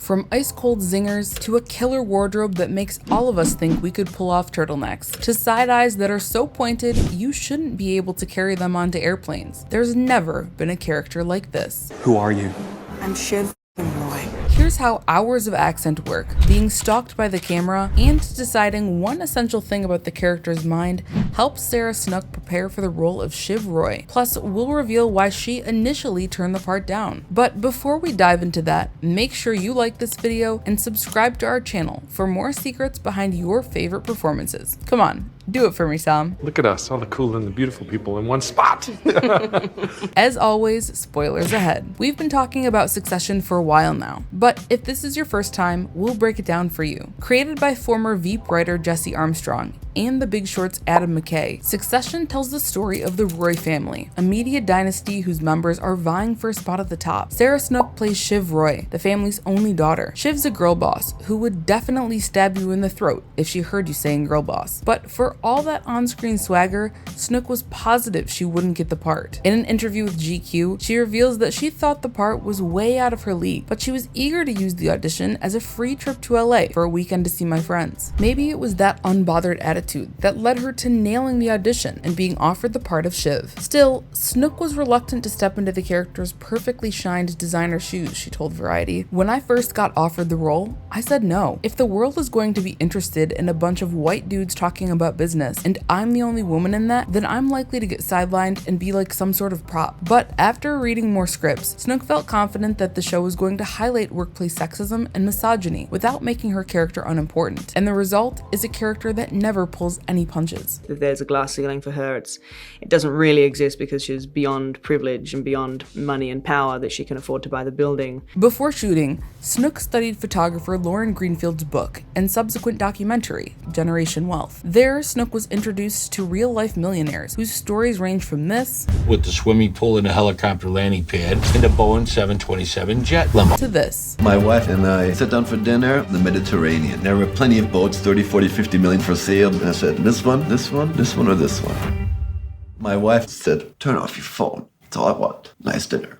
From ice-cold zingers to a killer wardrobe that makes all of us think we could pull off turtlenecks, to side eyes that are so pointed you shouldn't be able to carry them onto airplanes. There's never been a character like this. Who are you? I'm Shiv Roy. Here's how hours of accent work, being stalked by the camera, and deciding one essential thing about the character's mind helps Sarah Snook prepare for the role of Shiv Roy. Plus, we'll reveal why she initially turned the part down. But before we dive into that, make sure you like this video and subscribe to our channel for more secrets behind your favorite performances. Come on, do it for me, Sam. Look at us, all the cool and the beautiful people in one spot. As always, spoilers ahead. We've been talking about Succession for a while now, but if this is your first time, we'll break it down for you. Created by former Veep writer Jesse Armstrong and The Big Short's Adam McKay, Succession tells the story of the Roy family, a media dynasty whose members are vying for a spot at the top. Sarah Snook plays Shiv Roy, the family's only daughter. Shiv's a girl boss who would definitely stab you in the throat if she heard you saying girl boss. But for all that on-screen swagger, Snook was positive she wouldn't get the part. In an interview with GQ, she reveals that she thought the part was way out of her league, but she was eager to use the audition as a free trip to LA for a weekend to see my friends. Maybe it was that unbothered attitude that led her to nailing the audition and being offered the part of Shiv. Still, Snook was reluctant to step into the character's perfectly shined designer shoes, she told Variety. When I first got offered the role, I said no. If the world is going to be interested in a bunch of white dudes talking about business, and I'm the only woman in that, then I'm likely to get sidelined and be like some sort of prop. But after reading more scripts, Snook felt confident that the show was going to highlight workplace sexism and misogyny without making her character unimportant. And the result is a character that never pulls any punches. There's a glass ceiling for her. It doesn't really exist because she's beyond privilege and beyond money and power that she can afford to buy the building. Before shooting, Snook studied photographer Lauren Greenfield's book and subsequent documentary, Generation Wealth. There, Snook was introduced to real-life millionaires whose stories range from this, with the swimming pool and a helicopter landing pad, and a Boeing 727 jet limo, to this. My wife and I sat down for dinner in the Mediterranean. There were plenty of boats, 30, 40, 50 million for sale. And I said, this one, this one, this one, or this one. My wife said, turn off your phone. That's all I want. Nice dinner.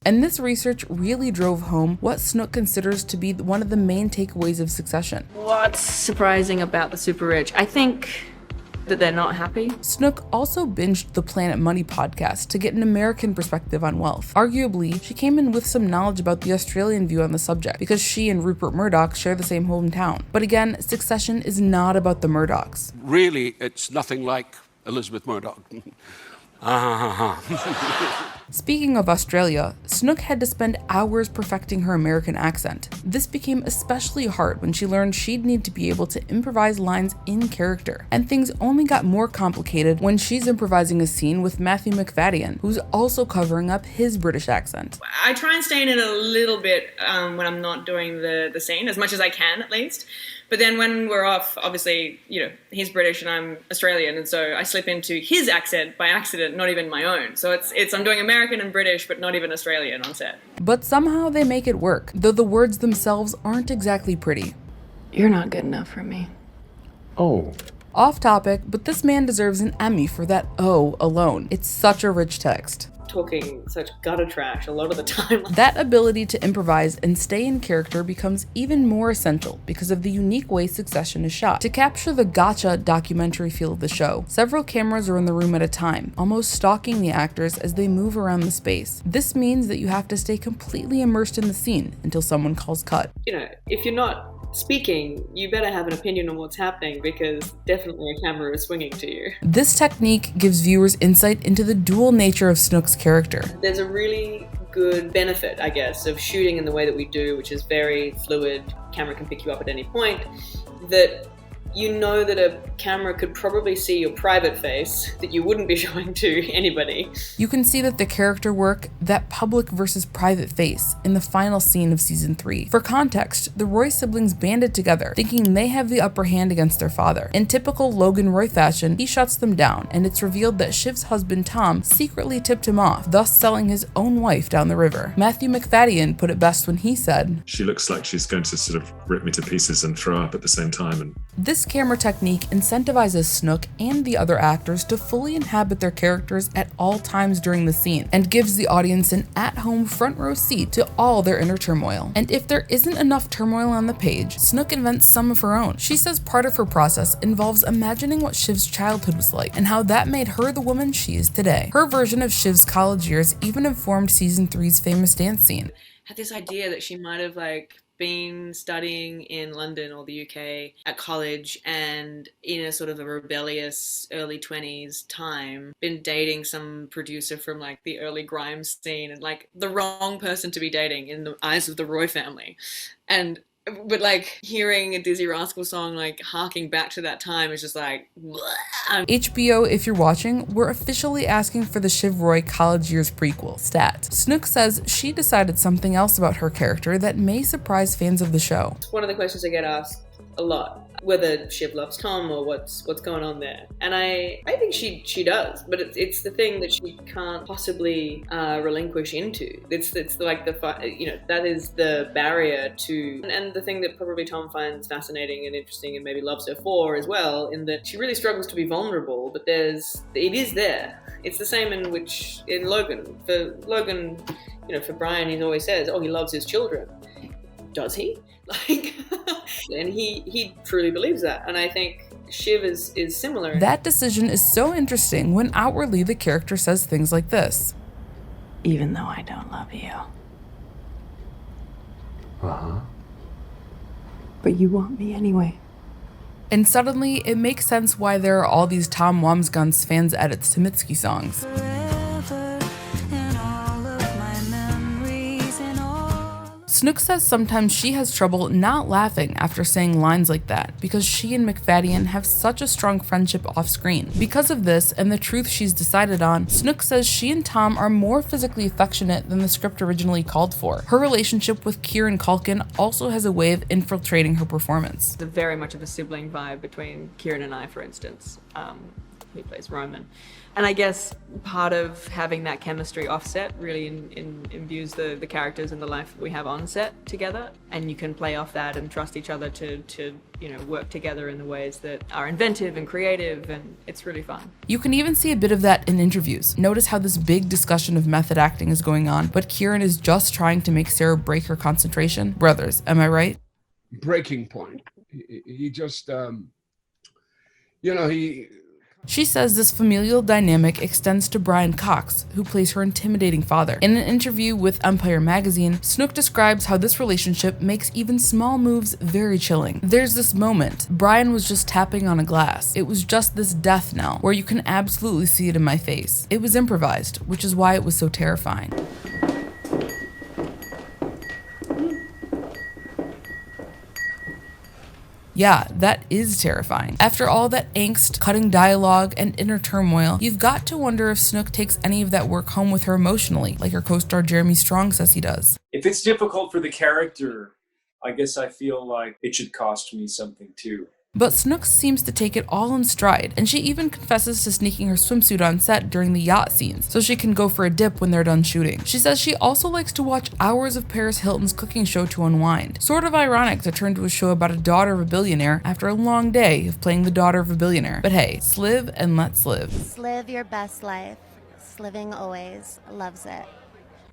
And this research really drove home what Snook considers to be one of the main takeaways of Succession. What's surprising about the super rich? I think that they're not happy. Snook also binged the Planet Money podcast to get an American perspective on wealth. Arguably, she came in with some knowledge about the Australian view on the subject because she and Rupert Murdoch share the same hometown. But again, Succession is not about the Murdochs. Really, it's nothing like Elizabeth Murdoch. Speaking of Australia, Snook had to spend hours perfecting her American accent. This became especially hard when she learned she'd need to be able to improvise lines in character. And things only got more complicated when she's improvising a scene with Matthew Macfadyen, who's also covering up his British accent. I try and stay in it a little bit when I'm not doing the scene, as much as I can at least. But then when we're off, obviously, he's British and I'm Australian, and so I slip into his accent by accident, not even my own. So it's I'm doing American and British, but not even Australian on set. But somehow they make it work, though the words themselves aren't exactly pretty. You're not good enough for me. Oh. Off topic, but this man deserves an Emmy for that "oh" alone. It's such a rich text. Talking such gutter trash a lot of the time. That ability to improvise and stay in character becomes even more essential because of the unique way Succession is shot. To capture the gotcha documentary feel of the show, several cameras are in the room at a time, almost stalking the actors as they move around the space. This means that you have to stay completely immersed in the scene until someone calls cut. If you're not speaking, you better have an opinion on what's happening because definitely a camera is swinging to you. This technique gives viewers insight into the dual nature of Snook's character. There's a really good benefit, I guess, of shooting in the way that we do, which is very fluid. Camera can pick you up at any point. That you know that a camera could probably see your private face that you wouldn't be showing to anybody. You can see that the character work, that public versus private face, in the final scene of season 3. For context, the Roy siblings banded together, thinking they have the upper hand against their father. In typical Logan Roy fashion, he shuts them down, and it's revealed that Shiv's husband Tom secretly tipped him off, thus selling his own wife down the river. Matthew Macfadyen put it best when he said, "She looks like she's going to sort of rip me to pieces and throw up at the same time." And this This camera technique incentivizes Snook and the other actors to fully inhabit their characters at all times during the scene, and gives the audience an at-home front row seat to all their inner turmoil. And if there isn't enough turmoil on the page, Snook invents some of her own. She says part of her process involves imagining what Shiv's childhood was like, and how that made her the woman she is today. Her version of Shiv's college years even informed season 3's famous dance scene. Had this idea that she might have been studying in London or the UK at college, and in a sort of a rebellious early 20s time been dating some producer from the early grime scene, and the wrong person to be dating in the eyes of the Roy family. But hearing a Dizzy Rascal song harking back to that time is just HBO, if you're watching, we're officially asking for the Shiv Roy college years prequel, stat. Snook says she decided something else about her character that may surprise fans of the show. One of the questions I get asked a lot, whether Shiv loves Tom or what's going on there. And I think she does, but it's the thing that she can't possibly relinquish into. It's that is the barrier to, and the thing that probably Tom finds fascinating and interesting and maybe loves her for as well, in that she really struggles to be vulnerable, but it is there. It's the same in Logan. For Logan, for Brian, he always says, he loves his children. Does he? And he truly believes that, and I think Shiv is similar. That decision is so interesting when outwardly the character says things like this. Even though I don't love you. Uh-huh. But you want me anyway. And suddenly, it makes sense why there are all these Tom Wambsgans fans edits to Mitski songs. Snook says sometimes she has trouble not laughing after saying lines like that, because she and McFadden have such a strong friendship off screen. Because of this and the truth she's decided on, Snook says she and Tom are more physically affectionate than the script originally called for. Her relationship with Kieran Culkin also has a way of infiltrating her performance. There's very much of a sibling vibe between Kieran and I, for instance. He plays Roman. And I guess part of having that chemistry offset really imbues the characters and the life that we have on set together. And you can play off that and trust each other to work together in the ways that are inventive and creative, and it's really fun. You can even see a bit of that in interviews. Notice how this big discussion of method acting is going on, but Kieran is just trying to make Sarah break her concentration. Brothers, am I right? Breaking point. He just, She says this familial dynamic extends to Brian Cox, who plays her intimidating father. In an interview with Empire magazine, Snook describes how this relationship makes even small moves very chilling. There's this moment, Brian was just tapping on a glass. It was just this death knell, where you can absolutely see it in my face. It was improvised, which is why it was so terrifying. Yeah, that is terrifying. After all that angst, cutting dialogue, and inner turmoil, you've got to wonder if Snook takes any of that work home with her emotionally, like her co-star Jeremy Strong says he does. If it's difficult for the character, I guess I feel like it should cost me something too. But Snook seems to take it all in stride, and she even confesses to sneaking her swimsuit on set during the yacht scenes, so she can go for a dip when they're done shooting. She says she also likes to watch hours of Paris Hilton's cooking show to unwind. Sort of ironic to turn to a show about a daughter of a billionaire after a long day of playing the daughter of a billionaire. But hey, sliv and let's live. Live your best life. Sliving always loves it.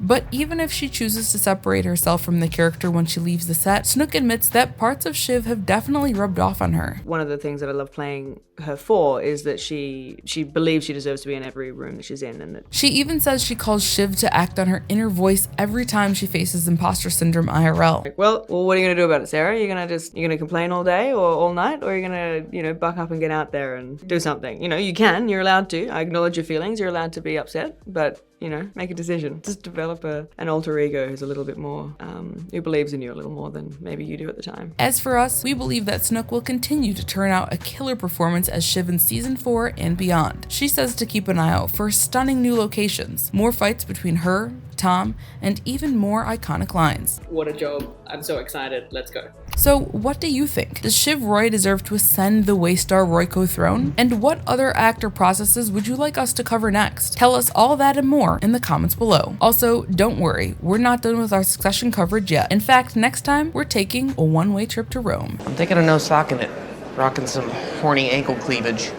But even if she chooses to separate herself from the character when she leaves the set, Snook admits that parts of Shiv have definitely rubbed off on her. One of the things that I love playing her for is that she believes she deserves to be in every room that she's in, and that she even says she calls Shiv to act on her inner voice every time she faces imposter syndrome IRL. Well, what are you gonna do about it, Sarah? You're gonna complain all day or all night, or you're gonna, buck up and get out there and do something? You're allowed to. I acknowledge your feelings. You're allowed to be upset, but make a decision. Just develop an alter ego who's a little bit more, who believes in you a little more than maybe you do at the time. As for us, we believe that Snook will continue to turn out a killer performance as Shiv in season 4 and beyond. She says to keep an eye out for stunning new locations, more fights between her, Tom, and even more iconic lines. What a job. I'm so excited. Let's go. So what do you think? Does Shiv Roy deserve to ascend the Waystar Royco throne? And what other actor processes would you like us to cover next? Tell us all that and more in the comments below. Also, don't worry, we're not done with our Succession coverage yet. In fact, next time, we're taking a one-way trip to Rome. I'm thinking of no sock in it. Rocking some horny ankle cleavage.